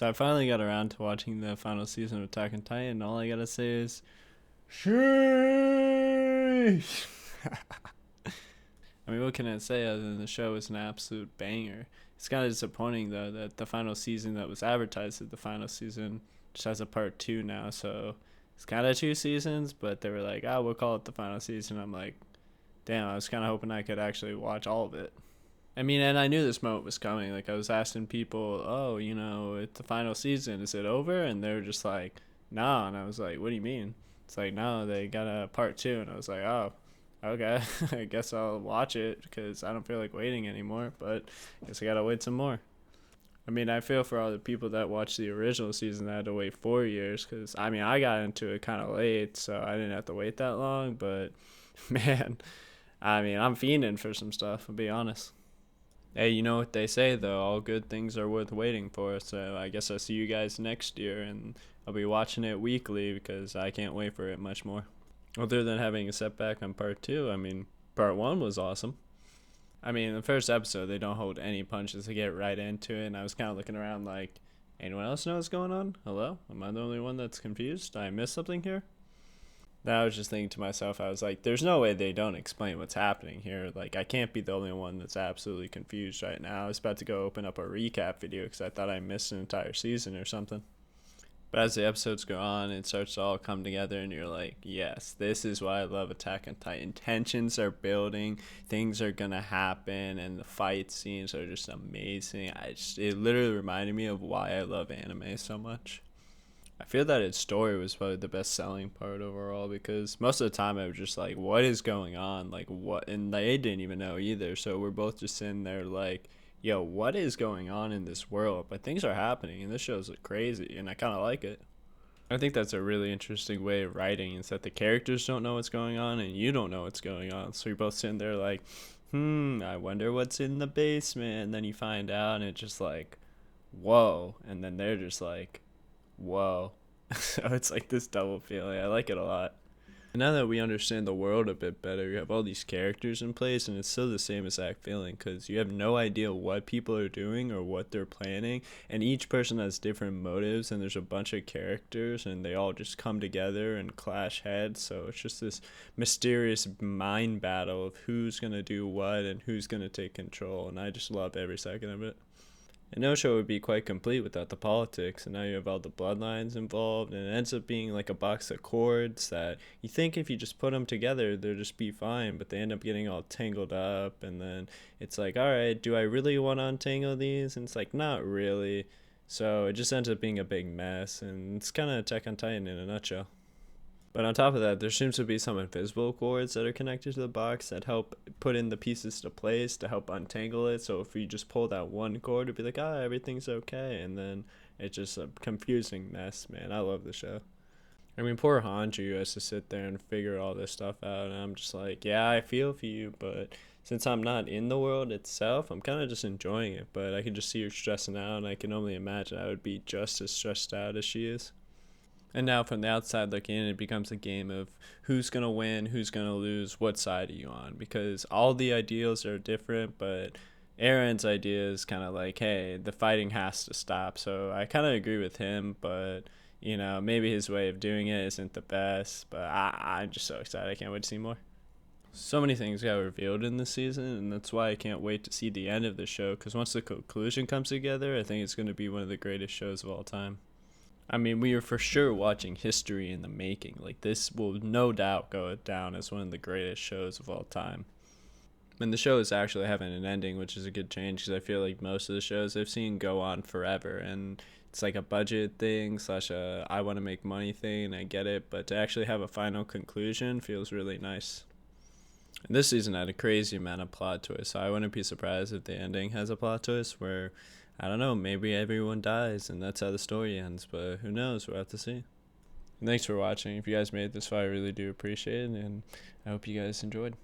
So I finally got around to watching the final season of Attack on Titan, and all I gotta say is, sheesh! I mean, what can I say other than the show is an absolute banger? It's kind of disappointing, though, that the final season that was advertised as the final season just has a part two now, so it's kind of two seasons, but they were like, oh, we'll call it the final season. I'm like, damn, I was kind of hoping I could actually watch all of it. I mean, and I knew this moment was coming. Like, I was asking people, oh, it's the final season. Is it over? And they were just like, nah. And I was like, what do you mean? It's like, no, they got a part two. And I was like, oh, okay. I guess I'll watch it because I don't feel like waiting anymore. But I guess I got to wait some more. I mean, I feel for all the people that watched the original season that had to wait 4 years because, I mean, I got into it kind of late, so I didn't have to wait that long. But, man, I mean, I'm fiending for some stuff, I'll be honest. Hey, you know what they say though, all good things are worth waiting for. So I guess I'll see you guys next year, and I'll be watching it weekly because I can't wait for it much more. Other than having a setback on part two, I mean, part one was awesome. I mean, the first episode, they don't hold any punches. They get right into it, and I was kind of looking around like, anyone else know what's going on? Hello? Am I the only one that's confused? Did I miss something here? I was just thinking to myself, I was like, there's no way they don't explain what's happening here. Like, I can't be the only one that's absolutely confused right now. I was about to go open up a recap video because I thought I missed an entire season or something. But as the episodes go on, it starts to all come together, and you're like, yes, this is why I love Attack on Titan. Tensions are building, things are going to happen, and the fight scenes are just amazing. It literally reminded me of why I love anime so much. I feel that its story was probably the best selling part overall because most of the time I was just like, what is going on? Like, what? And they didn't even know either. So we're both just sitting there like, yo, what is going on in this world? But things are happening, and this show's crazy, and I kind of like it. I think that's a really interesting way of writing is that the characters don't know what's going on, and you don't know what's going on. So you're both sitting there like, I wonder what's in the basement. And then you find out, and it's just like, whoa. And then they're just like, whoa. So it's like this double feeling. I like it a lot. And now that we understand the world a bit better, you have all these characters in place, and it's still the same exact feeling because you have no idea what people are doing or what they're planning, and each person has different motives, and there's a bunch of characters, and they all just come together and clash heads. So it's just this mysterious mind battle of who's gonna do what and who's gonna take control, and I just love every second of it. And no show would be quite complete without the politics, and now you have all the bloodlines involved, and it ends up being like a box of cords that you think if you just put them together, they'll just be fine, but they end up getting all tangled up, and then it's like, alright, do I really want to untangle these? And it's like, not really. So it just ends up being a big mess, and it's kind of Attack on Titan in a nutshell. But on top of that, there seems to be some invisible cords that are connected to the box that help put in the pieces to place to help untangle it. So if you just pull that one cord, it'd be like, everything's okay. And then it's just a confusing mess, man. I love the show. I mean, poor Hanju has to sit there and figure all this stuff out. And I'm just like, yeah, I feel for you. But since I'm not in the world itself, I'm kind of just enjoying it. But I can just see her stressing out. And I can only imagine I would be just as stressed out as she is. And now from the outside looking in, it becomes a game of who's going to win, who's going to lose, what side are you on? Because all the ideals are different, but Aaron's idea is kind of like, hey, the fighting has to stop. So I kind of agree with him, but, maybe his way of doing it isn't the best. But I'm just so excited. I can't wait to see more. So many things got revealed in this season, and that's why I can't wait to see the end of the show. Because once the conclusion comes together, I think it's going to be one of the greatest shows of all time. I mean, we are for sure watching history in the making. Like, this will no doubt go down as one of the greatest shows of all time. And the show is actually having an ending, which is a good change because I feel like most of the shows I've seen go on forever. And it's like a budget thing slash a I want to make money thing. I get it. But to actually have a final conclusion feels really nice. And this season had a crazy amount of plot twists, so I wouldn't be surprised if the ending has a plot twist where, I don't know, maybe everyone dies and that's how the story ends, but who knows, we'll have to see. And thanks for watching. If you guys made it this far, I really do appreciate it, and I hope you guys enjoyed.